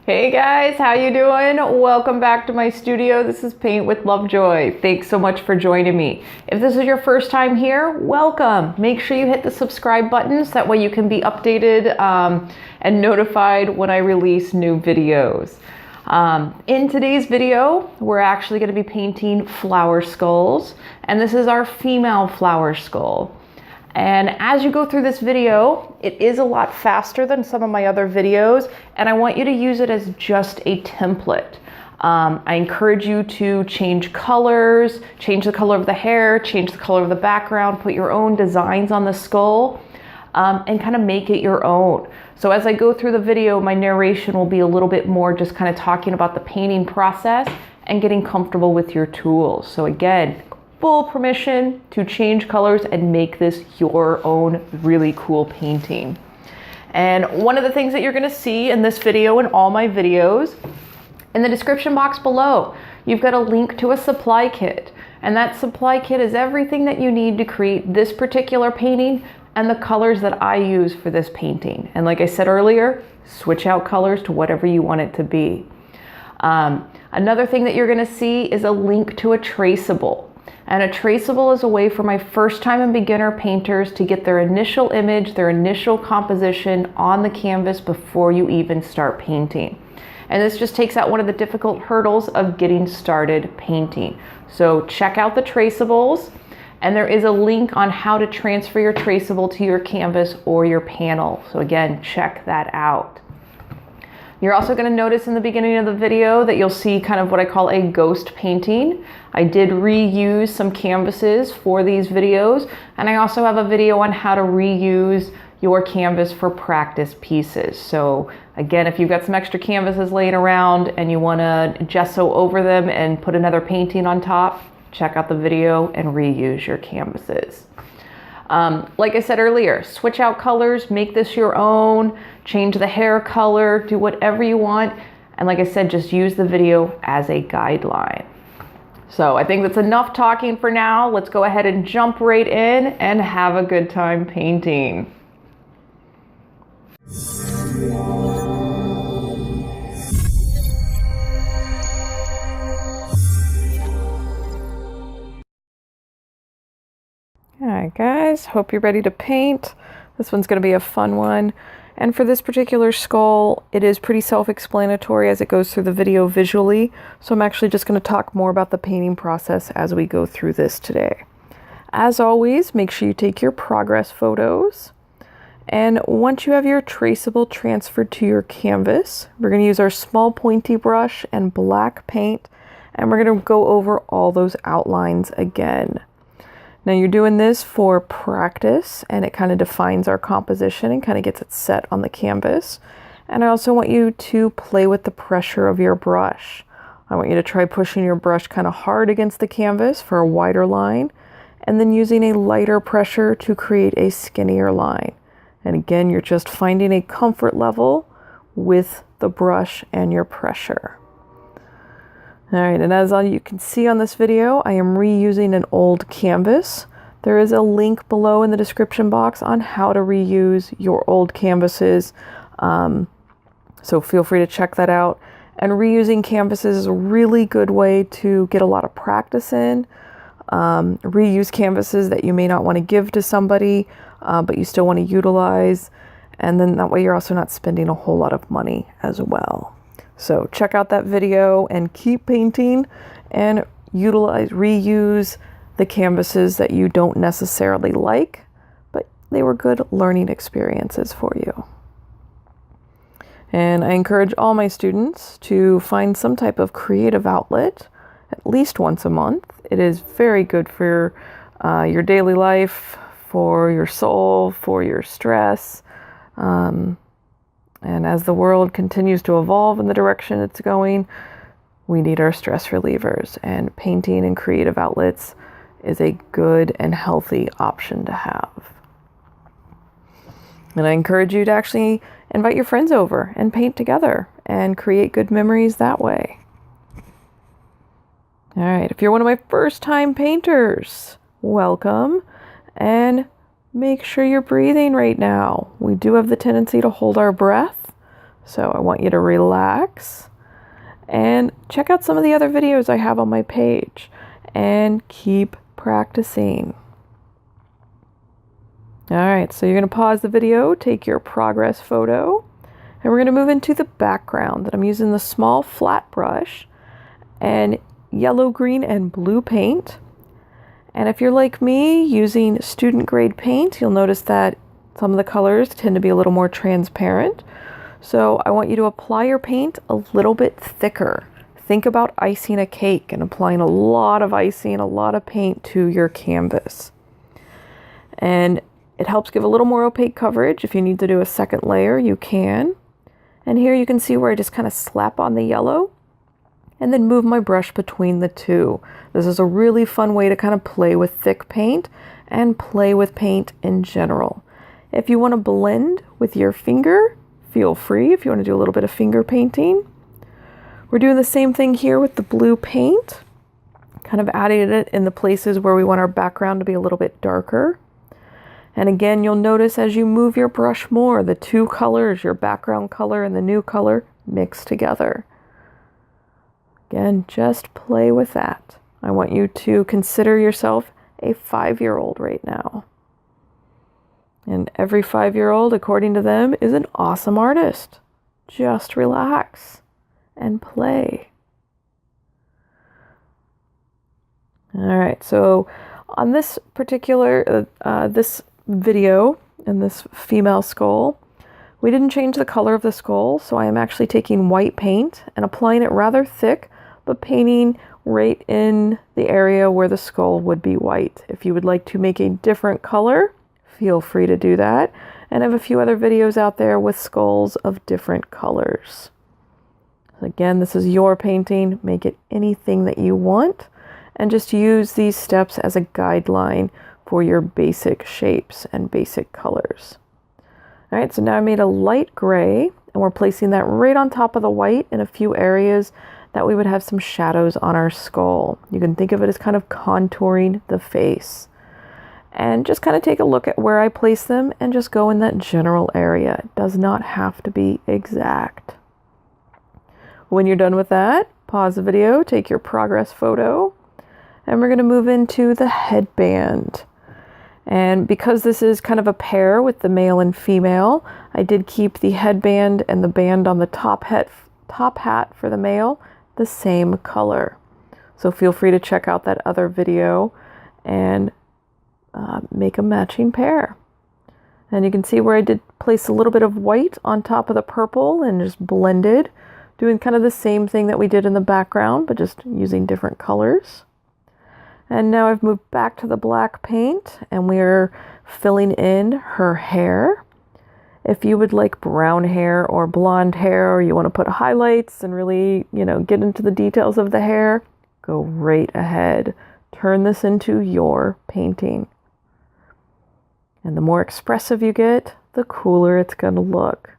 Hey guys, how you doing? Welcome back to my studio. This is Paint with Lovejoy. Thanks so much for joining me. If this is your first time here, welcome. Make sure you hit the subscribe button so that way you can be updated and notified when I release new videos. In today's video, we're actually going to be painting flower skulls, and this is our female flower skull. And as you go through this video, it is a lot faster than some of my other videos, and I want you to use it as just a template. I encourage you to change colors, change the color of the hair, change the color of the background, put your own designs on the skull, and kind of make it your own. So as I go through the video, my narration will be a little bit more just kind of talking about the painting process and getting comfortable with your tools. So again, full permission to change colors and make this your own really cool painting. And one of the things that you're going to see in this video and all my videos, in the description box below, you've got a link to a supply kit. And that supply kit is everything that you need to create this particular painting and the colors that I use for this painting. And like I said earlier, switch out colors to whatever you want it to be. Another thing that you're going to see is a link to a traceable. And a traceable is a way for my first time and beginner painters to get their initial image, their initial composition on the canvas before you even start painting. And this just takes out one of the difficult hurdles of getting started painting. So check out the traceables, and there is a link on how to transfer your traceable to your canvas or your panel. So again, check that out. You're also going to notice in the beginning of the video that you'll see kind of what I call a ghost painting. I did reuse some canvases for these videos, and I also have a video on how to reuse your canvas for practice pieces. So again, if you've got some extra canvases laying around and you want to gesso over them and put another painting on top, check out the video and reuse your canvases. Like I said earlier, switch out colors, make this your own, change the hair color, do whatever you want. And like I said, just use the video as a guideline. So I think that's enough talking for now. Let's go ahead and jump right in and have a good time painting. Alright guys, hope you're ready to paint. This one's going to be a fun one. And for this particular skull, it is pretty self-explanatory as it goes through the video visually. So I'm actually just going to talk more about the painting process as we go through this today. As always, make sure you take your progress photos. And once you have your traceable transferred to your canvas, we're going to use our small pointy brush and black paint. And we're going to go over all those outlines again. Now you're doing this for practice, and it kind of defines our composition and kind of gets it set on the canvas. And I also want you to play with the pressure of your brush. I want you to try pushing your brush kind of hard against the canvas for a wider line, and then using a lighter pressure to create a skinnier line. And again, you're just finding a comfort level with the brush and your pressure. All right, and as you can see on this video, I am reusing an old canvas. There is a link below in the description box on how to reuse your old canvases. So feel free to check that out. And reusing canvases is a really good way to get a lot of practice in. Reuse canvases that you may not want to give to somebody, but you still want to utilize. And then that way you're also not spending a whole lot of money as well. So check out that video and keep painting and reuse the canvases that you don't necessarily like, but they were good learning experiences for you. And I encourage all my students to find some type of creative outlet at least once a month. It is very good for your daily life, for your soul, for your stress. And as the world continues to evolve in the direction it's going, we need our stress relievers, and painting and creative outlets is a good and healthy option to have. And I encourage you to actually invite your friends over and paint together and create good memories that way. All right, if you're one of my first time painters, welcome, and make sure you're breathing right now. We do have the tendency to hold our breath, So I want you to relax and check out some of the other videos I have on my page and keep practicing. All right, so you're going to pause the video, take your progress photo, and we're going to move into the background. And I'm using the small flat brush and yellow, green, and blue paint. And if you're like me using student grade paint, you'll notice that some of the colors tend to be a little more transparent. So I want you to apply your paint a little bit thicker. Think about icing a cake and applying a lot of icing, a lot of paint to your canvas. And it helps give a little more opaque coverage. If you need to do a second layer, you can. And here you can see where I just kind of slap on the yellow and then move my brush between the two. This is a really fun way to kind of play with thick paint and play with paint in general. If you want to blend with your finger, feel free if you want to do a little bit of finger painting. We're doing the same thing here with the blue paint, kind of adding it in the places where we want our background to be a little bit darker. And again, you'll notice as you move your brush more, the two colors, your background color and the new color, mix together. Again, just play with that. I want you to consider yourself a 5-year-old right now. And every 5-year-old, according to them, is an awesome artist. Just relax and play. All right, so on this particular, this video and this female skull, we didn't change the color of the skull, so I am actually taking white paint and applying it rather thick, but painting right in the area where the skull would be white. If you would like to make a different color, feel free to do that. And I have a few other videos out there with skulls of different colors. Again, this is your painting. Make it anything that you want, and just use these steps as a guideline for your basic shapes and basic colors. All right, so now I made a light gray, and we're placing that right on top of the white in a few areas that we would have some shadows on our skull. You can think of it as kind of contouring the face. And just kind of take a look at where I place them and just go in that general area. It does not have to be exact. When you're done with that, pause the video, take your progress photo, and we're going to move into the headband. And because this is kind of a pair with the male and female, I did keep the headband and the band on the top hat for the male the same color. So feel free to check out that other video and make a matching pair. And you can see where I did place a little bit of white on top of the purple and just blended, doing kind of the same thing that we did in the background, but just using different colors. And now I've moved back to the black paint and we're filling in her hair. If you would like brown hair or blonde hair, or you want to put highlights and really, get into the details of the hair, go right ahead. Turn this into your painting. And the more expressive you get, the cooler it's going to look.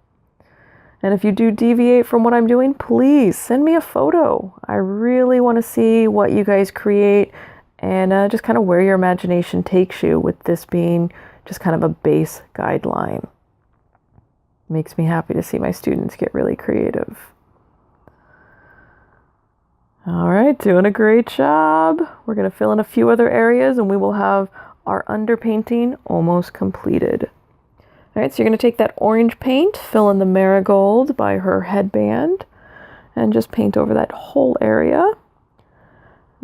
And if you do deviate from what I'm doing, please send me a photo. I really want to see what you guys create and just kind of where your imagination takes you, with this being just kind of a base guideline. Makes me happy to see my students get really creative. All right, doing a great job. We're going to fill in a few other areas and we will have our underpainting almost completed. All right, so you're going to take that orange paint, fill in the Marigold by her headband, and just paint over that whole area.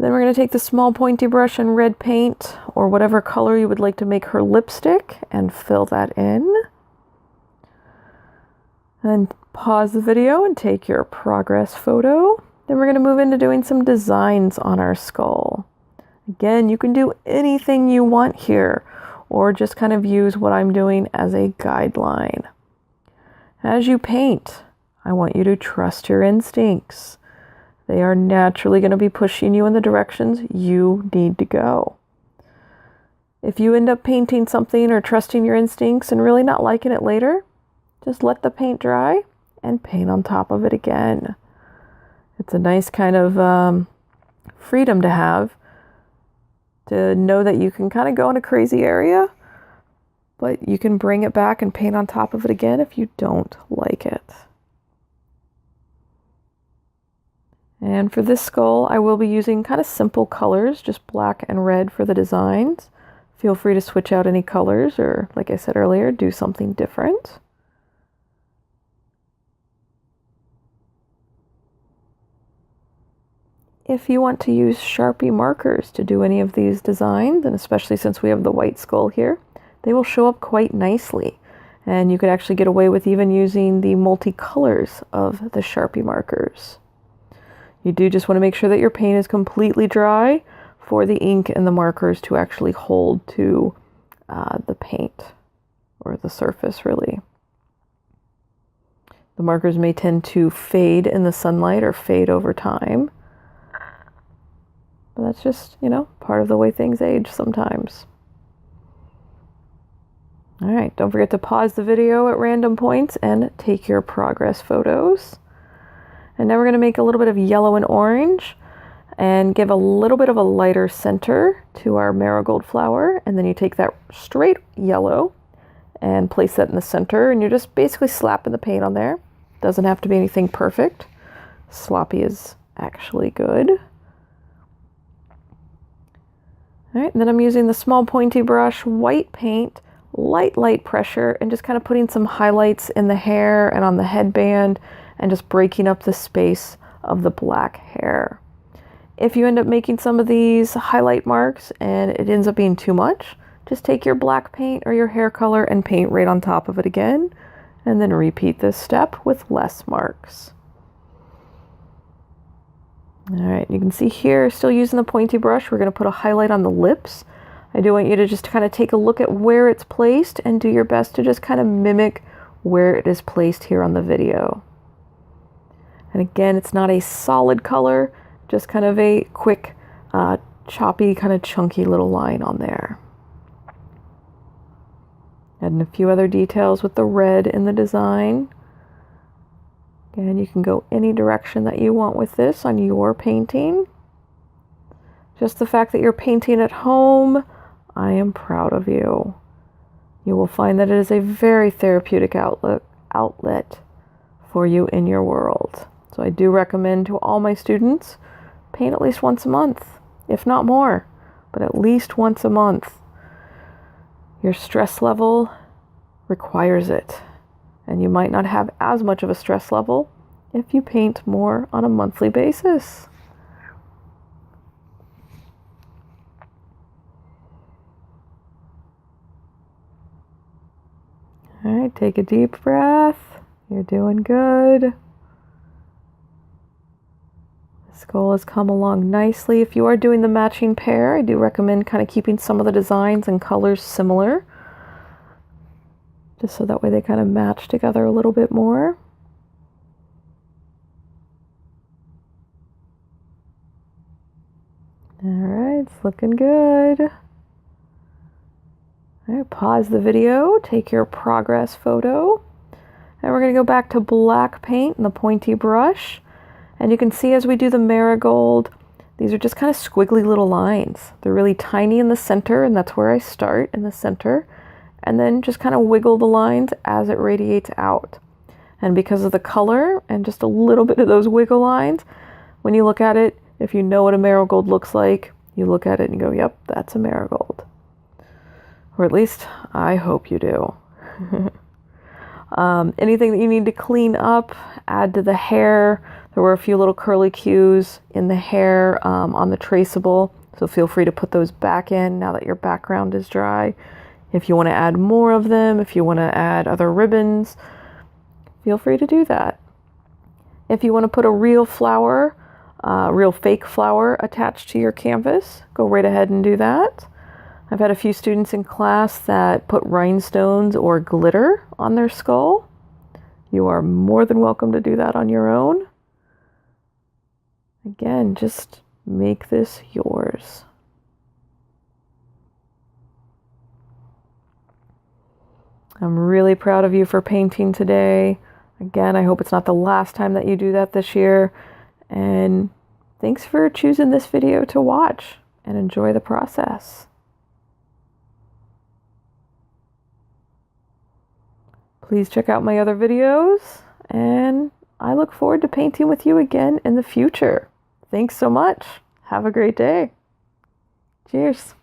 Then we're going to take the small pointy brush and red paint, or whatever color you would like to make her lipstick, and fill that in. And pause the video and take your progress photo. Then we're going to move into doing some designs on our skull. Again, you can do anything you want here, or just kind of use what I'm doing as a guideline. As you paint, I want you to trust your instincts. They are naturally going to be pushing you in the directions you need to go. If you end up painting something or trusting your instincts and really not liking it later, just let the paint dry and paint on top of it again. It's a nice kind of freedom to have, to know that you can kind of go in a crazy area, but you can bring it back and paint on top of it again if you don't like it. And for this skull, I will be using kind of simple colors, just black and red for the designs. Feel free to switch out any colors or, like I said earlier, do something different. If you want to use Sharpie markers to do any of these designs, and especially since we have the white skull here, they will show up quite nicely. And you could actually get away with even using the multicolors of the Sharpie markers. You do just want to make sure that your paint is completely dry for the ink and the markers to actually hold to the paint or the surface, really. The markers may tend to fade in the sunlight or fade over time. But that's just, you know, part of the way things age sometimes. All right, don't forget to pause the video at random points and take your progress photos. And now we're going to make a little bit of yellow and orange and give a little bit of a lighter center to our marigold flower. And then you take that straight yellow and place that in the center, and you're just basically slapping the paint on there. Doesn't have to be anything perfect. Sloppy is actually good. All right, and then I'm using the small pointy brush, white paint, light pressure, and just kind of putting some highlights in the hair and on the headband and just breaking up the space of the black hair. If you end up making some of these highlight marks and it ends up being too much, just take your black paint or your hair color and paint right on top of it again, and then repeat this step with less marks. All right, you can see here, still using the pointy brush, we're going to put a highlight on the lips. I do want you to just kind of take a look at where it's placed and do your best to just kind of mimic where it is placed here on the video. And again, it's not a solid color, just kind of a quick, choppy, kind of chunky little line on there. And a few other details with the red in the design. And you can go any direction that you want with this on your painting. Just the fact that you're painting at home, I am proud of you. You will find that it is a very therapeutic outlet for you in your world. So I do recommend to all my students, paint at least once a month, if not more, but at least once a month. Your stress level requires it. And you might not have as much of a stress level if you paint more on a monthly basis. All right, take a deep breath. You're doing good. The skull has come along nicely. If you are doing the matching pair, I do recommend kind of keeping some of the designs and colors similar, just so that way they kind of match together a little bit more. All right, it's looking good. All right, pause the video, take your progress photo, and we're going to go back to black paint and the pointy brush. And you can see as we do the marigold, these are just kind of squiggly little lines. They're really tiny in the center, and that's where I start, in the center. And then just kind of wiggle the lines as it radiates out. And because of the color and just a little bit of those wiggle lines, when you look at it, if you know what a marigold looks like, you look at it and go, yep, that's a marigold. Or at least I hope you do. Anything that you need to clean up, add to the hair. There were a few little curly cues in the hair on the Traceable, so feel free to put those back in now that your background is dry. If you want to add more of them, if you want to add other ribbons, feel free to do that. If you want to put a real flower, real fake flower attached to your canvas, go right ahead and do that. I've had a few students in class that put rhinestones or glitter on their skull. You are more than welcome to do that on your own. Again, just make this yours. I'm really proud of you for painting today. Again, I hope it's not the last time that you do that this year. And thanks for choosing this video to watch and enjoy the process. Please check out my other videos, and I look forward to painting with you again in the future. Thanks so much. Have a great day. Cheers.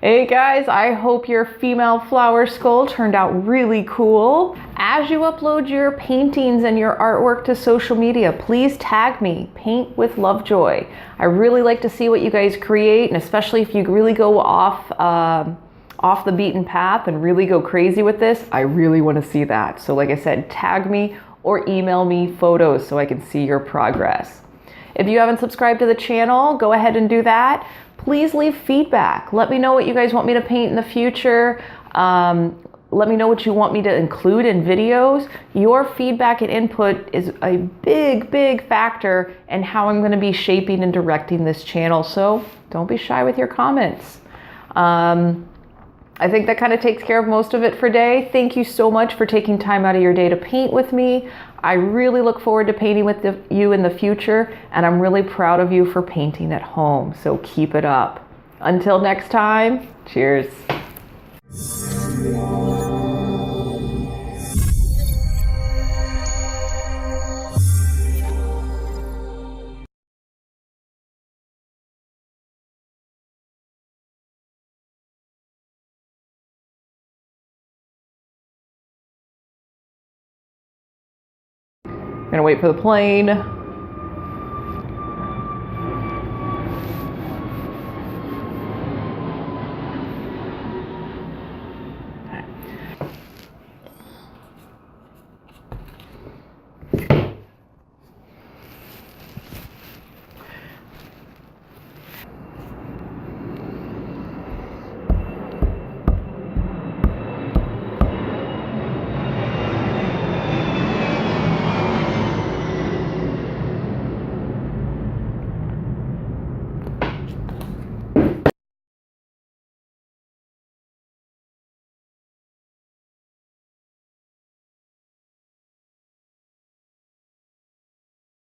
Hey guys, I hope your female flower skull turned out really cool. As you upload your paintings and your artwork to social media, please tag me, Paint with Lovejoy. I really like to see what you guys create, and especially if you really go off the beaten path and really go crazy with this, I really want to see that. So like I said, tag me or email me photos so I can see your progress. If you haven't subscribed to the channel, go ahead and do that. Please leave feedback. Let me know what you guys want me to paint in the future. Let me know what you want me to include in videos. Your feedback and input is a big, big factor in how I'm going to be shaping and directing this channel. So don't be shy with your comments. I think that kind of takes care of most of it for today. Thank you so much for taking time out of your day to paint with me. I really look forward to painting with you in the future, and I'm really proud of you for painting at home. So keep it up. Until next time, cheers. I'm gonna wait for the plane.